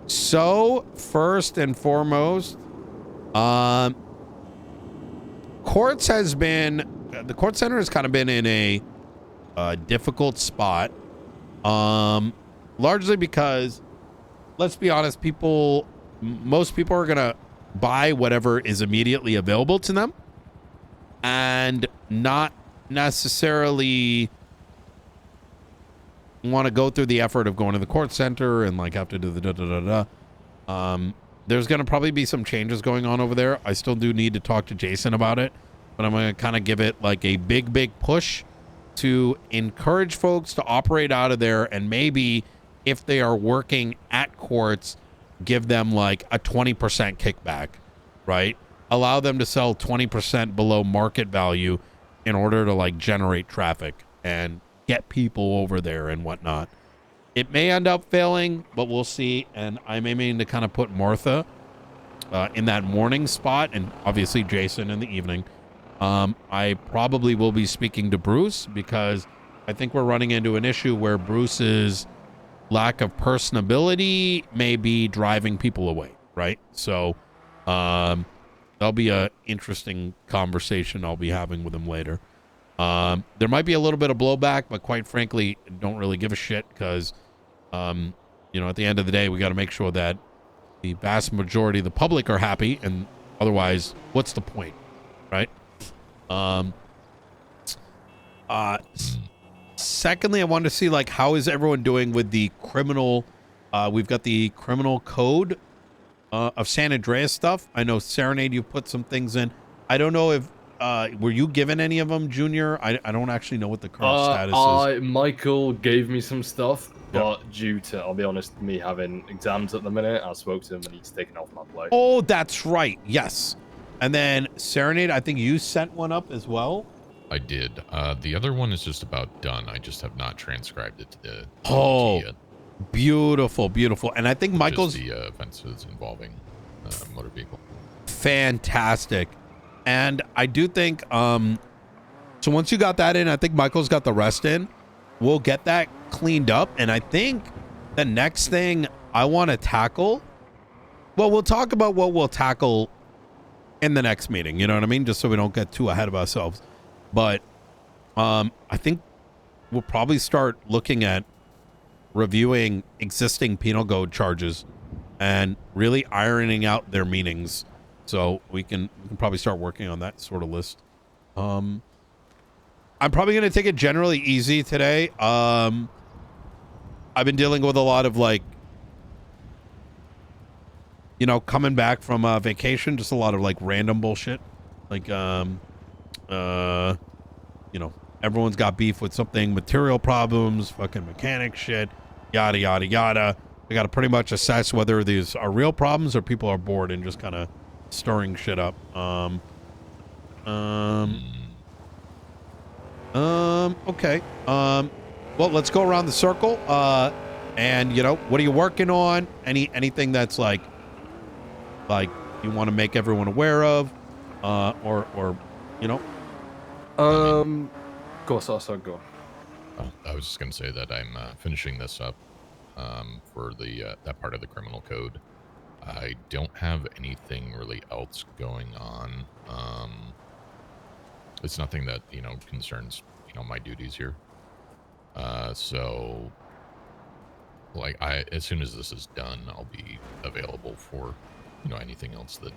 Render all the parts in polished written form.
So first and foremost, Kortz has been, the Kortz Center has kind of been in a difficult spot. Largely because, let's be honest, most people are gonna buy whatever is immediately available to them and not necessarily want to go through the effort of going to the Kortz Center and like have to do the da-da-da-da. There's going to probably be some changes going on over there. I still do need to talk to Jason about it, but I'm going to kind of give it like a big push to encourage folks to operate out of there, and maybe if they are working at Kortz, give them like a 20% kickback, right? Allow them to sell 20% below market value in order to like generate traffic and get people over there and whatnot. It may end up failing, but we'll see. And I'm aiming to kind of put Martha in that morning spot, and obviously Jason in the evening. I probably will be speaking to Bruce because I think we're running into an issue where Bruce's lack of personability may be driving people away, right? So that'll be a interesting conversation I'll be having with him later. There might be a little bit of blowback, but quite frankly, don't really give a shit because, you know, at the end of the day, we got to make sure that the vast majority of the public are happy, and otherwise, what's the point, right? Secondly, I wanted to see, like, how is everyone doing with the criminal, we've got the criminal code of San Andreas stuff. I know, Serenade, you put some things in. I don't know if, were you given any of them, Junior? I don't actually know what the current status is. Michael gave me some stuff, but due to, I'll be honest, me having exams at the minute, I spoke to him and he's taken off my plate. Oh, that's right. Yes. And then Serenade, I think you sent one up as well. I did. The other one is just about done. I just have not transcribed it to the yet. Beautiful, beautiful. And I think Michael's the offenses involving motor vehicle. Fantastic. And I do think so once you got that in, I think Michael's got the rest in. We'll get that cleaned up, and I think the next thing I want to tackle, well, we'll talk about what we'll tackle in the next meeting, you know what I mean, just so we don't get too ahead of ourselves. But I think we'll probably start looking at reviewing existing penal code charges and really ironing out their meanings. So we can probably start working on that sort of list. I'm probably going to take it generally easy today. I've been dealing with a lot of, like, you know, coming back from vacation, just a lot of like random bullshit. Like, you know, everyone's got beef with something, material problems, fucking mechanic shit, yada, yada, yada. We got to pretty much assess whether these are real problems or people are bored and just kind of stirring shit up. Okay. Well, let's go around the circle. And you know, what are you working on? Anything that's like you want to make everyone aware of, or you know. Go, so go. Oh, I was just gonna say that I'm finishing this up for the that part of the criminal code. I don't have anything really else going on. It's nothing that, you know, concerns, you know, my duties here. So, like, as soon as this is done, I'll be available for, you know, anything else that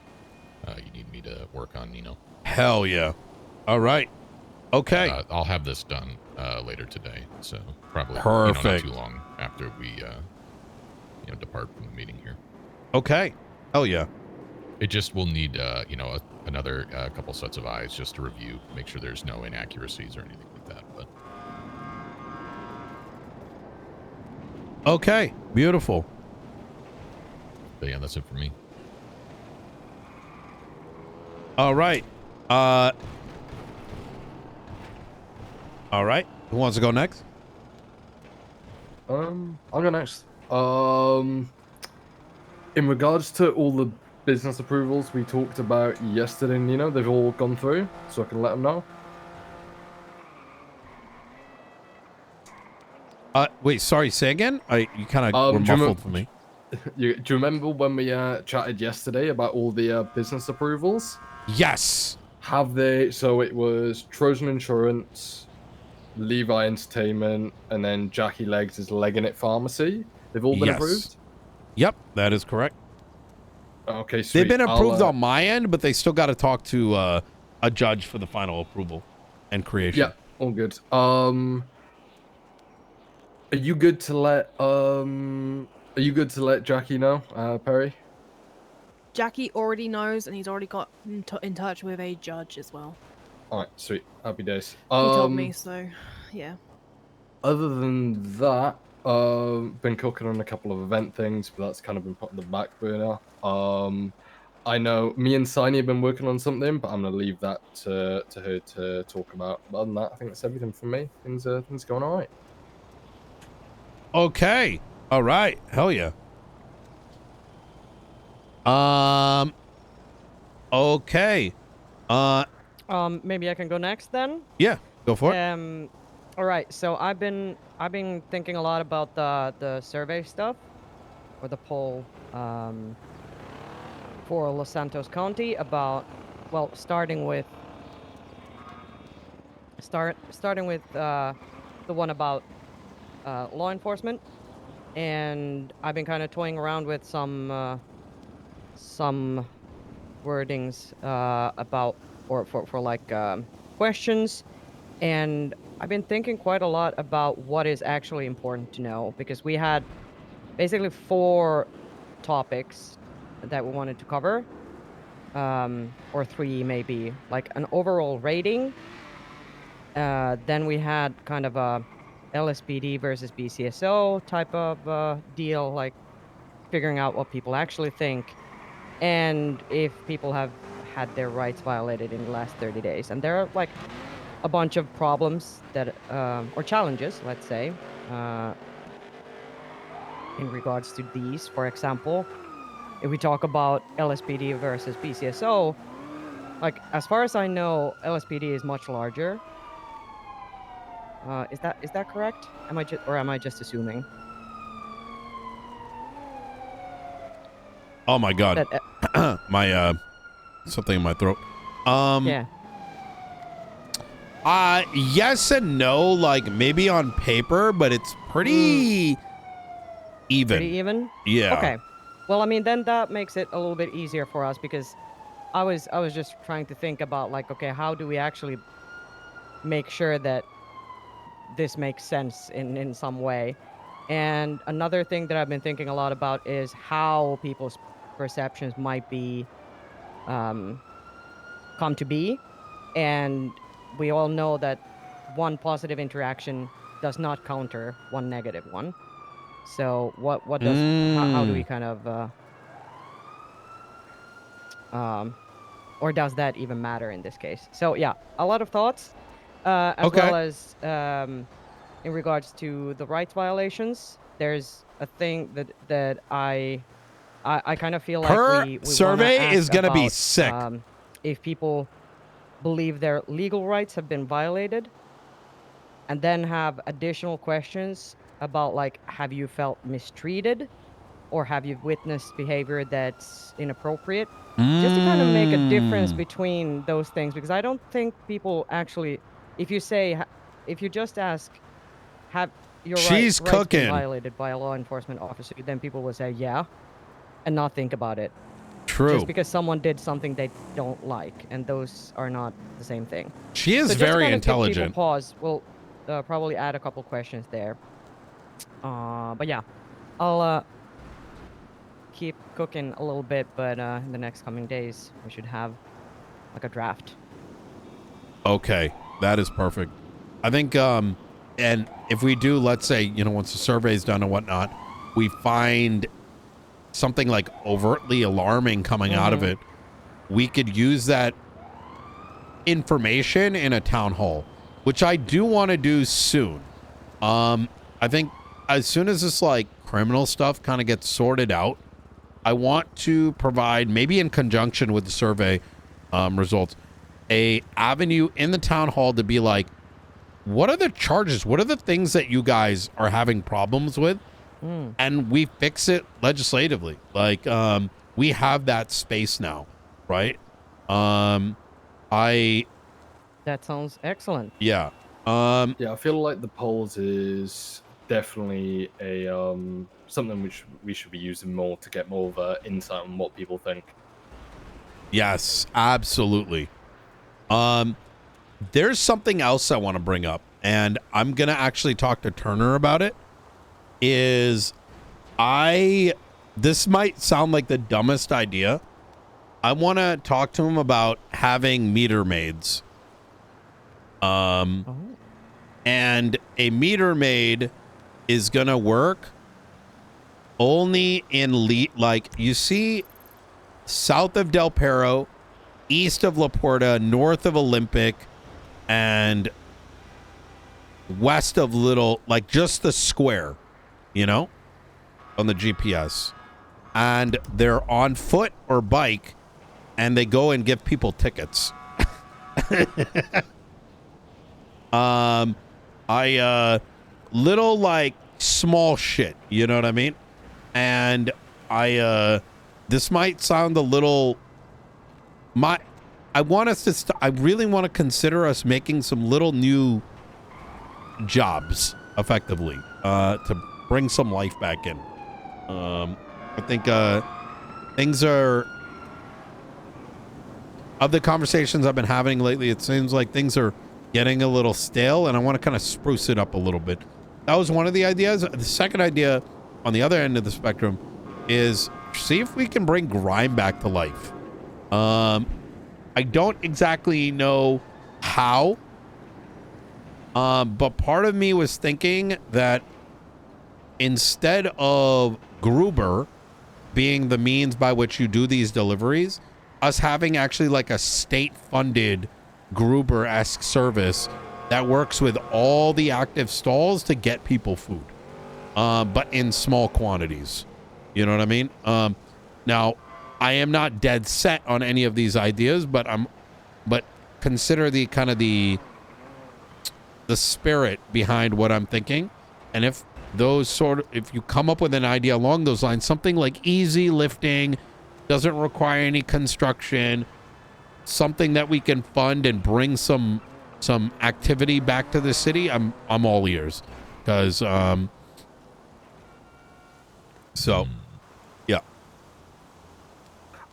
you need me to work on, Nino. Hell yeah. All right. Okay. I'll have this done later today, so probably perfect. You know, not too long after we you know, depart from the meeting here. Okay. Hell yeah. It just will need you know, another couple sets of eyes just to review, make sure there's no inaccuracies or anything like that. But okay, beautiful. But yeah, that's it for me. All right. All right. Who wants to go next? I'll go next. In regards to all the business approvals we talked about yesterday, Nino, they've all gone through, so I can let them know. Wait, sorry, say again? You kind of were muffled for me. do you remember when we chatted yesterday about all the business approvals? Yes. Have they? So it was Trojan Insurance, Levi Entertainment, and then Jackie Legs' Legging It Pharmacy. They've all been Yes. approved? Yep, that is correct. Okay, sweet. They've been approved on my end, but they still got to talk to a judge for the final approval and creation. Yeah, all good. Are you good to let Jackie know, Perry? Jackie already knows, and he's already got in touch with a judge as well. All right, sweet. Happy days. He told me, so yeah. Other than that, been cooking on a couple of event things, but that's kind of been put on the back burner. I know me and Siny have been working on something, but I'm gonna leave that to her to talk about. But other than that, I think that's everything from me. Things going all right. Okay. All right. Hell yeah. Okay. Maybe I can go next then. Yeah. Go for it. All right. So I've been thinking a lot about the survey stuff, or the poll, for Los Santos County about, well, starting with the one about law enforcement, and I've been kind of toying around with some wordings about, or for like questions, and I've been thinking quite a lot about what is actually important to know, because we had basically 4 topics that we wanted to cover, or 3 maybe, like an overall rating. Then we had kind of a LSPD versus BCSO type of deal, like figuring out what people actually think, and if people have had their rights violated in the last 30 days. And there are like a bunch of problems that, or challenges, let's say, in regards to these. For example, if we talk about LSPD versus BCSO, like as far as I know, LSPD is much larger. Is that correct? Am I just assuming? Oh my god. That, my something in my throat. Yeah. Yes and no, like maybe on paper, but it's pretty even. Pretty even? Yeah. Okay. Well, I mean, then that makes it a little bit easier for us, because I was just trying to think about, like, okay, how do we actually make sure that this makes sense in some way? And another thing that I've been thinking a lot about is how people's perceptions might be come to be. And we all know that one positive interaction does not counter one negative one. So what does how do we kind of or does that even matter in this case? So yeah, a lot of thoughts, as Okay. well as in regards to the rights violations. There's a thing that I kind of feel like Her we survey wanna is ask gonna be about, sick. If people believe their legal rights have been violated, and then have additional questions about, like, have you felt mistreated, or have you witnessed behavior that's inappropriate? Just to kind of make a difference between those things, because I don't think people actually, if you just ask, have your She's rights been cooking. violated by a law enforcement officer, then people will say yeah, and not think about it. True. Just because someone did something they don't like, and those are not the same thing. She is So just to very kind of give people intelligent. pause, we'll probably add a couple questions there. But yeah, I'll keep cooking a little bit, but in the next coming days, we should have like a draft. Okay, that is perfect. I think, and if we do, let's say, once the survey's done and whatnot, we find something like overtly alarming coming out of it, we could use that information in a town hall, which I do want to do soon. I think as soon as this like criminal stuff kind of gets sorted out, I want to provide, maybe in conjunction with the survey results, a avenue in the town hall to be like, what are the charges? What are the things that you guys are having problems with? and we fix it legislatively. Like, we have that space now, right? That sounds excellent. Yeah. Yeah, I feel like the polls is definitely a something which we should be using more to get more of an insight on what people think. Yes, absolutely. There's something else I want to bring up, and I'm gonna actually talk to Turner about it. This might sound like the dumbest idea. I want to talk to him about having meter maids. And a meter maid is gonna work only in like, you see, south of Del Perro, east of La Porta, north of Olympic, and west of Little, like just the square, you know, on the GPS. And they're on foot or bike, and they go and give people tickets. Little like small shit, you know what I mean? And this might sound a little, I want us to, I really want to consider us making some little new jobs effectively, to bring some life back in. I think, things are, of the conversations I've been having lately, it seems like things are getting a little stale, and I want to kind of spruce it up a little bit. That was one of the ideas. The second idea on the other end of the spectrum is see if we can bring grime back to life. I don't exactly know how, but part of me was thinking that instead of Gruber being the means by which you do these deliveries, us having actually like a state-funded Gruber-esque service that works with all the active stalls to get people food, but in small quantities. You know what I mean? Now, I am not dead set on any of these ideas, but consider the kind of the spirit behind what I'm thinking. And if you come up with an idea along those lines, something like easy lifting, doesn't require any construction, something that we can fund and bring some activity back to the city, I'm all ears. Because yeah.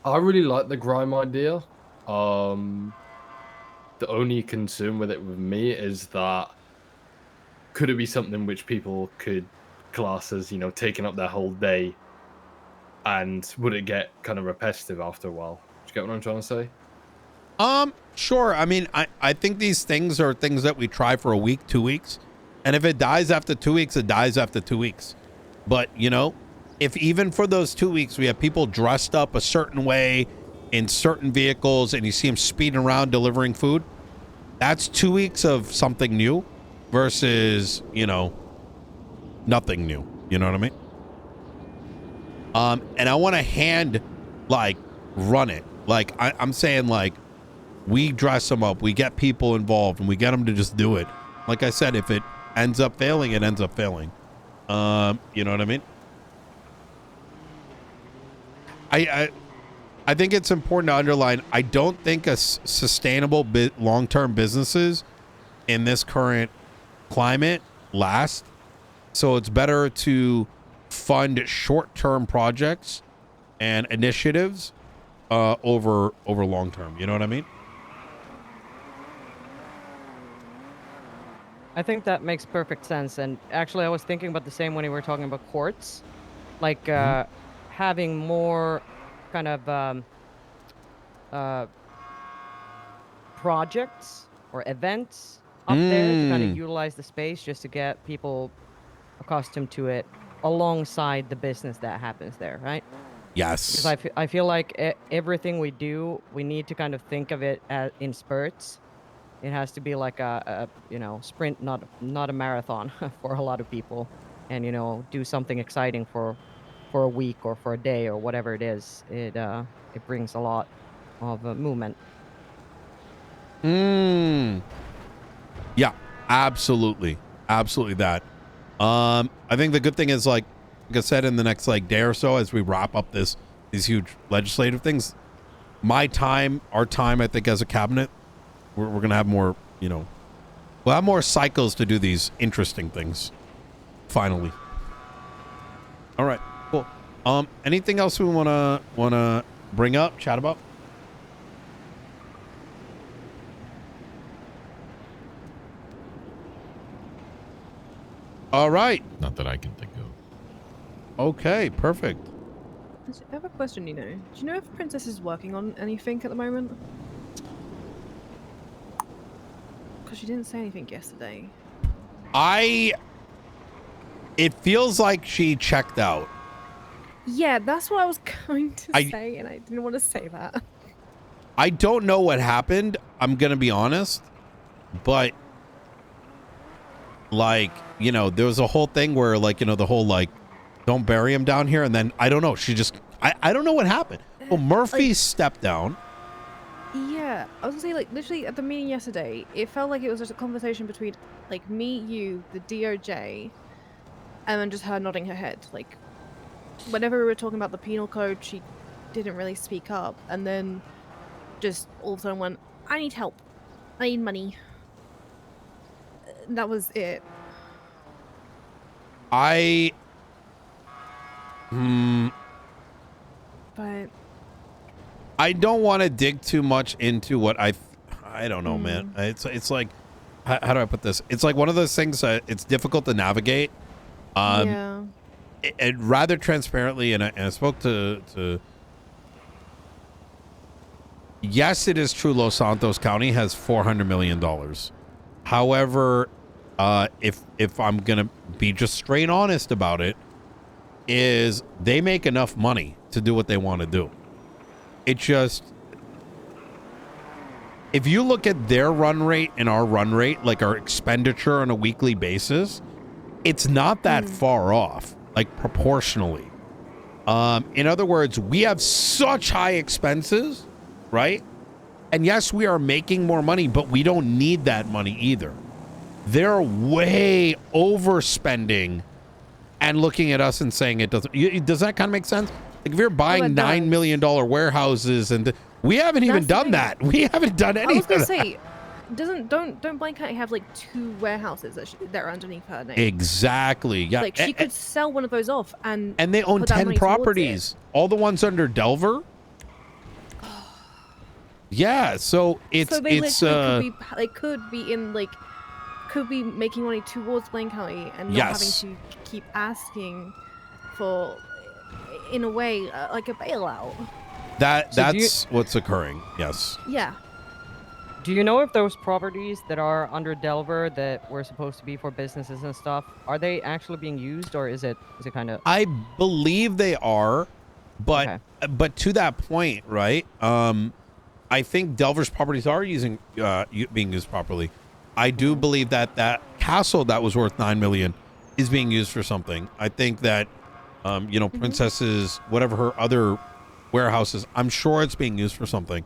I really like the grime idea. The only concern with it with me is that could it be something which people could class as, taking up their whole day, and would it get kind of repetitive after a while? Do you get what I'm trying to say? Sure. I mean, I think these things are things that we try for a week, 2 weeks. And if it dies after 2 weeks, it dies after 2 weeks. But, if even for those 2 weeks, we have people dressed up a certain way in certain vehicles and you see them speeding around delivering food, that's 2 weeks of something new versus, nothing new. You know what I mean? And I want to run it. Like, I'm saying, like, we dress them up, we get people involved, and we get them to just do it. Like I said, if it ends up failing, it ends up failing. You know what I mean? I think it's important to underline, I don't think a sustainable long-term businesses in this current climate last. So it's better to fund short-term projects and initiatives over long-term. You know what I mean? I think that makes perfect sense. And actually, I was thinking about the same when we were talking about Kortz. Like, having more kind of projects or events up there to kind of utilize the space just to get people accustomed to it alongside the business that happens there, right? Yes. Because I feel like everything we do, we need to kind of think of it in spurts. It has to be like a sprint, not a marathon for a lot of people, and do something exciting for a week or for a day or whatever it is. It brings a lot of movement. Yeah, absolutely that. I think the good thing is, like, like I said, in the next like day or so, as we wrap up these huge legislative things, our time, I think, as a cabinet, we're going to have more, we'll have more cycles to do these interesting things. Finally. All right, cool. Anything else we want to bring up, chat about? All right. Not that I can think of. Okay, perfect. I have a question, Nino. Do you know if Princess is working on anything at the moment? Because she didn't say anything yesterday. It feels like she checked out. Yeah, that's what I was going to say, and I didn't want to say that. I don't know what happened. I'm going to be honest. But, like, there was a whole thing where, like, the whole, like, don't bury him down here. And then, I don't know. She just, I don't know what happened. Well, Murphy stepped down. Yeah, I was going to say, like, literally at the meeting yesterday, it felt like it was just a conversation between, like, me, you, the DOJ, and then just her nodding her head. Like, whenever we were talking about the penal code, she didn't really speak up. And then just all of a sudden went, I need help. I need money. That was it. But I don't want to dig too much into what I don't know, man. It's like, how do I put this? It's like one of those things that it's difficult to navigate. yeah. It rather transparently, and I spoke to. Yes, it is true. Los Santos County has $400 million. However, if I'm gonna be just straight honest about it, is they make enough money to do what they want to do. It just, if you look at their run rate and our run rate, like our expenditure on a weekly basis, it's not that far off, like proportionally. In other words, we have such high expenses, right? And yes, we are making more money, but we don't need that money either. They're way overspending and looking at us and saying it doesn't. Does that kind of make sense? Like if you're buying $9 million warehouses, and we haven't even done that. We haven't done anything. I was gonna say, don't Blaine County have like 2 warehouses that are underneath her name? Exactly. Yeah. Like she could sell one of those off, and they own put that 10 money towards properties. All the ones under Delver. Yeah. So it's so they could be making money towards Blaine County and not having to keep asking for, in a way, like a bailout. That's what's occurring. Yes. Yeah. Do you know if those properties that are under Delver that were supposed to be for businesses and stuff, are they actually being used, or is it kind of? I believe they are, but to that point, right? I think Delver's properties are being used properly. I do believe that castle that was worth $9 million is being used for something. I think that Princess's, whatever her other warehouses, I'm sure it's being used for something.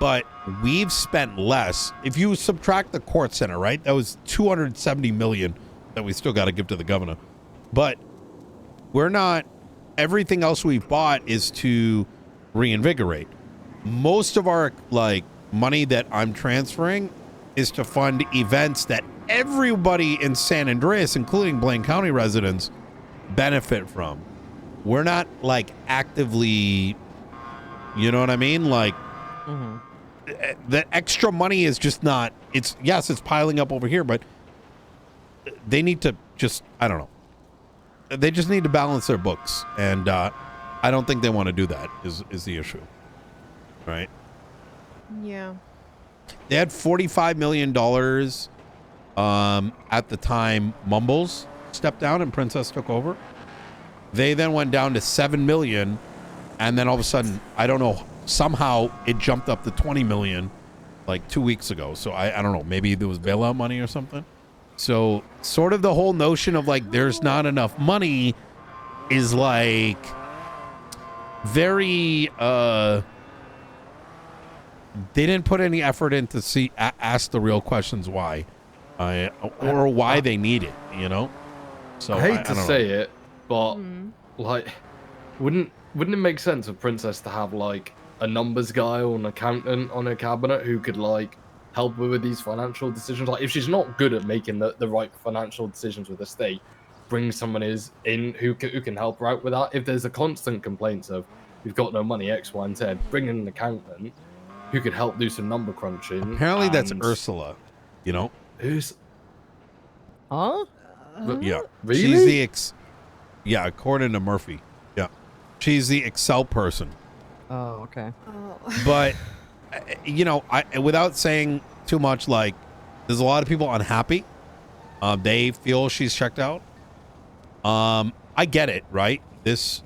But we've spent less. If you subtract the Kortz Center, right? That was $270 million that we still got to give to the governor. But we're not. Everything else we've bought is to reinvigorate. Most of our money that I'm transferring is to fund events that everybody in San Andreas, including Blaine County residents, benefit from. We're not actively, you know what I mean? The extra money is just not, it's piling up over here, but they need to just, I don't know. They just need to balance their books. And I don't think they want to do that is the issue. Right? Yeah. They had $45 million at the time Mumbles stepped down and Princess took over. They then went down to $7 million, and then all of a sudden, I don't know, somehow it jumped up to $20 million 2 weeks ago. So I don't know, maybe there was bailout money or something. So sort of the whole notion of there's not enough money is very they didn't put any effort in to ask the real questions why, or why they need it, So I hate to say it, but Hmm. like, wouldn't it make sense for Princess to have like a numbers guy or an accountant on her cabinet who could like help her with these financial decisions? Like, if she's not good at making the right financial decisions with the state, bring someone in who can help her out with that. If there's a constant complaints of we've got no money, X, Y, and Z, bring in an accountant who could help do some number crunching. Apparently that's and Ursula, you know? Who's Huh? Yeah. really? She's the yeah, according to Murphy. Yeah. She's the Excel person. Oh, okay. Oh. But you know, without saying too much, like there's a lot of people unhappy. They feel she's checked out. I get it, right? This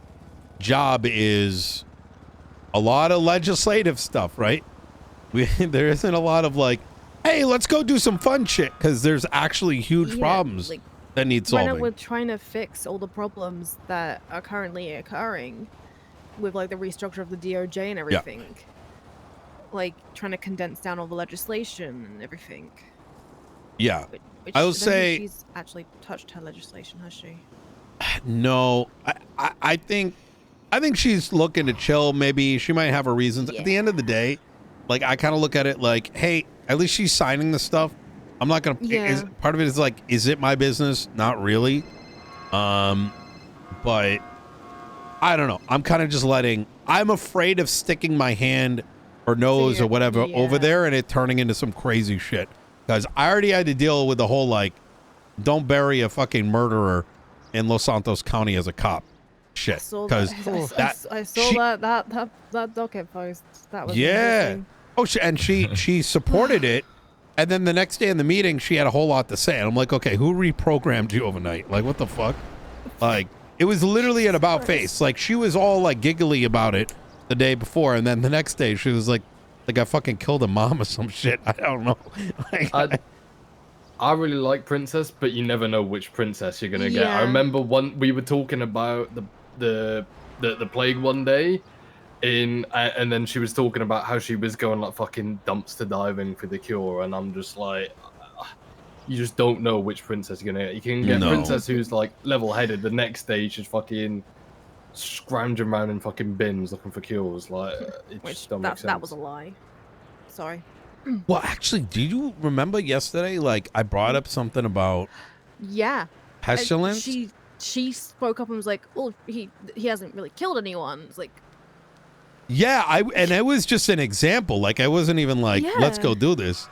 job is a lot of legislative stuff, right? There isn't a lot of like, hey, let's go do some fun shit, because there's actually huge Yeah, problems like, that need Why not solving. we're trying to fix all the problems that are currently occurring with like the restructure of the DOJ and everything. Like trying to condense down all the legislation and everything. Yeah. Which I will don't think say- she's actually touched her legislation, has she? No, I think she's looking to chill. Maybe she might have her reasons. At the end of the day, like I kind of look at it like, hey, at least she's signing the stuff. I'm not gonna. Yeah. Part of it is like, is it my business? Not really. But I don't know. I'm kind of just letting. I'm afraid of sticking my hand or nose or whatever over yeah. there and it turning into some crazy shit. Because I already had to deal with the whole like, don't bury a fucking murderer in Los Santos County as a cop shit. Because I saw that docket post. That was yeah. interesting. Oh, she supported it, and then the next day in the meeting, she had a whole lot to say, and I'm like, okay, who reprogrammed you overnight? Like, what the fuck? Like, it was literally an about face. Like, she was all like giggly about it the day before, and then the next day she was like I fucking killed a mom or some shit. I don't know. Like, I really like Princess, but you never know which princess you're gonna get. I Yeah. remember we were talking about the plague one day, and then she was talking about how she was going like fucking dumpster diving for the cure, and I'm just like, you just don't know which princess you're gonna get. You can get No. Princess who's like level-headed. The next day she's fucking scrounging around in fucking bins looking for cures. Like, it Which just don't make sense. that was a lie. Sorry. well, actually, did you remember yesterday? Like, I brought up something about Yeah. pestilence. She spoke up and was like, "Oh, he hasn't really killed anyone." It's like, Yeah, and it was just an example. Like, I wasn't even like, let's Yeah. go do this.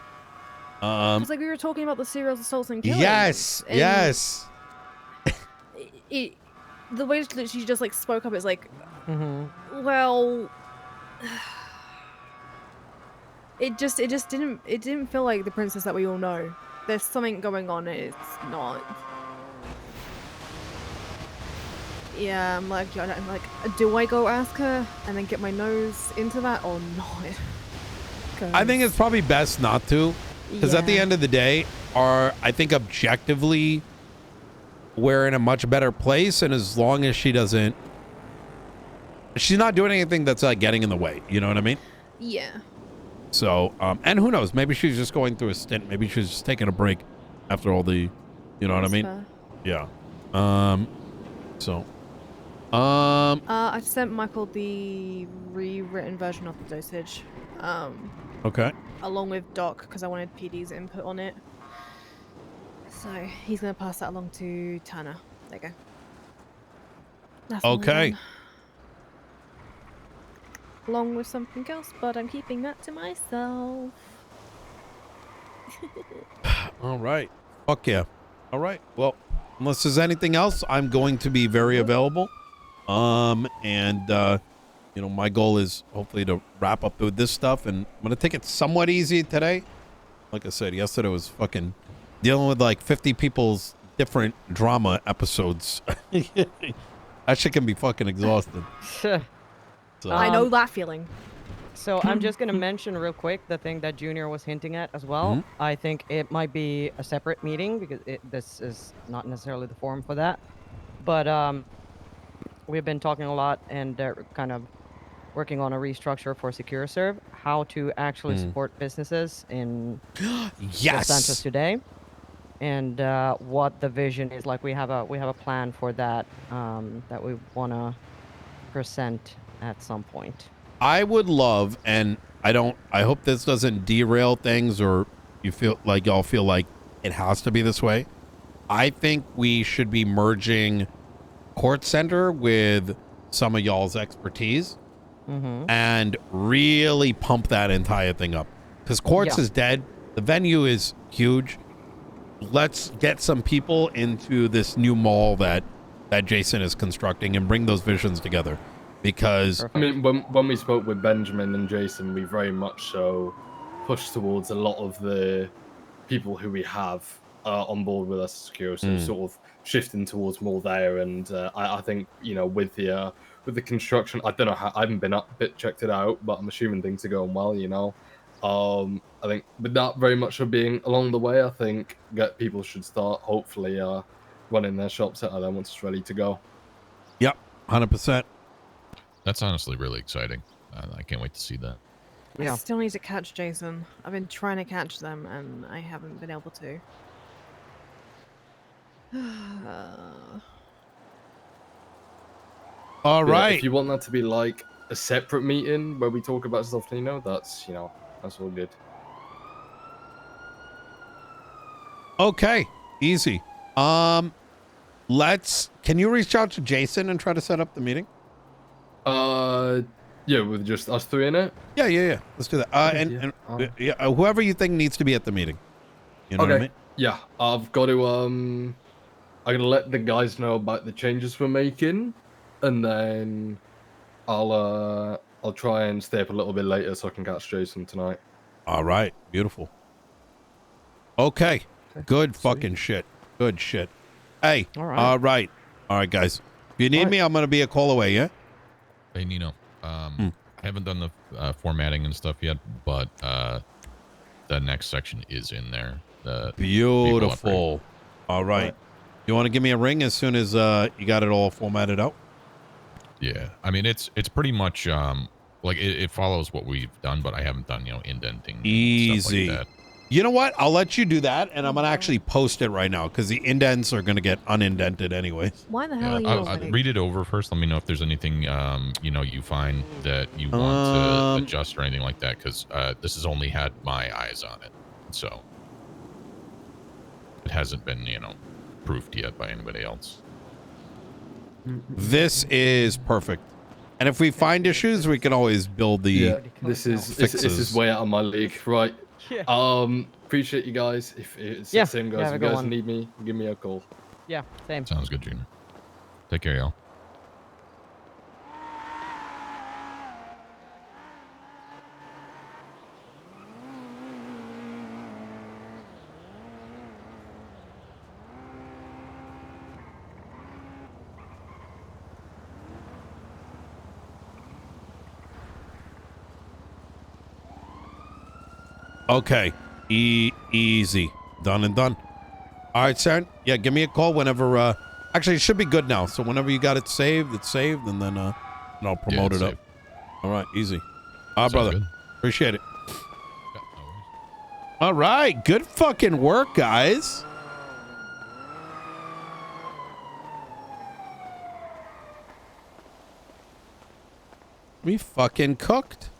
it's like we were talking about the serial assaults and killings. Yes, and yes. The way that she just like spoke up is like, Mm-hmm. well, it didn't feel like the princess that we all know. There's something going on. It's not. Yeah, I'm like, do I go ask her and then get my nose into that or not? I think it's probably best not to, because at the end of the day, I think objectively, we're in a much better place, and as long as she's not doing anything that's like getting in the way, you know what I mean? Yeah. So, and who knows? Maybe she's just going through a stint. Maybe she's just taking a break after all the, you know what I mean? Fair. Yeah. So, I sent Michael the rewritten version of the dosage, okay. along with Doc, because I wanted PD's input on it. So he's gonna pass that along to Tanner. There you go. That's all Okay. done. Along with something else, but I'm keeping that to myself. All right. Fuck yeah. All right. Well, unless there's anything else, I'm going to be very available. You know, my goal is hopefully to wrap up with this stuff, and I'm gonna take it somewhat easy today. Like I said, yesterday was fucking dealing with like 50 people's different drama episodes. That shit can be fucking exhausting. So, I know that feeling. So I'm just gonna mention real quick the thing that Junior was hinting at as well. Mhm. I think it might be a separate meeting because this is not necessarily the forum for that. But we've been talking a lot and kind of working on a restructure for SecureServe, how to actually support businesses in Los Santos yes. today. and what the vision is. Like we have a plan for that that we wanna present at some point. I would love, and I hope this doesn't derail things or you feel like y'all feel like it has to be this way. I think we should be merging Kortz Center with some of y'all's expertise and really pump that entire thing up. Because Kortz is dead. The venue is huge. Let's get some people into this new mall that Jason is constructing and bring those visions together. Because I mean, when we spoke with Benjamin and Jason, we very much so pushed towards a lot of the people who we have on board with us secure, so sort of shifting towards more there. And I think, you know, with the construction, I don't know how, I haven't checked it out, but I'm assuming things are going well. You know, I think with that very much so being along the way, I think people should start hopefully running their shops out of there once it's ready to go. Yep, 100%. That's honestly really exciting. I can't wait to see that. Yeah. I still need to catch Jason. I've been trying to catch them and I haven't been able to. All right. If you want that to be like a separate meeting where we talk about stuff, Nino, that's, you know, that's all good. Okay, easy. Can you reach out to Jason and try to set up the meeting? Yeah, with just us three in it. Yeah. Let's do that. Whoever you think needs to be at the meeting. You know what I mean? Yeah, I've got to I'm gonna let the guys know about the changes we're making, and then I'll try and stay up a little bit later so I can catch Jason tonight. All right, beautiful. Okay, good fucking shit. Good shit. Hey, All right. all right, guys. If you need me, I'm gonna be a call away. Yeah. Hey, Nino. I haven't done the formatting and stuff yet, but the next section is in there. The Beautiful. All right. You want to give me a ring as soon as you got it all formatted out? Yeah, I mean it's pretty much like it follows what we've done, but I haven't done, you know, indenting. Easy. Stuff like that. You know what? I'll let you do that, and I'm gonna actually post it right now because the indents are gonna get unindented anyways. Why the hell Yeah, are you I'll awake? read it over first. Let me know if there's anything you know, you find that you want to adjust or anything like that, because this has only had my eyes on it, so it hasn't been, you know, proofed yet by anybody else. This is perfect. And if we find issues, we can always build the. Yeah, this is way out of my league, right? Yeah. Appreciate you guys. If it's Yeah, the same guys, yeah, have a if good you guys one. need me, give me a call. Yeah, same. Sounds good, Junior. Take care, y'all. Okay. Easy. Done and done. All right, Saren. Yeah, give me a call whenever. Actually, it should be good now. So whenever you got it saved, it's saved, and then I'll promote it's it up. saved. All right, easy. Sounds Brother. good. Appreciate it. Yeah, no worries. All right. Good fucking work, guys. We fucking cooked.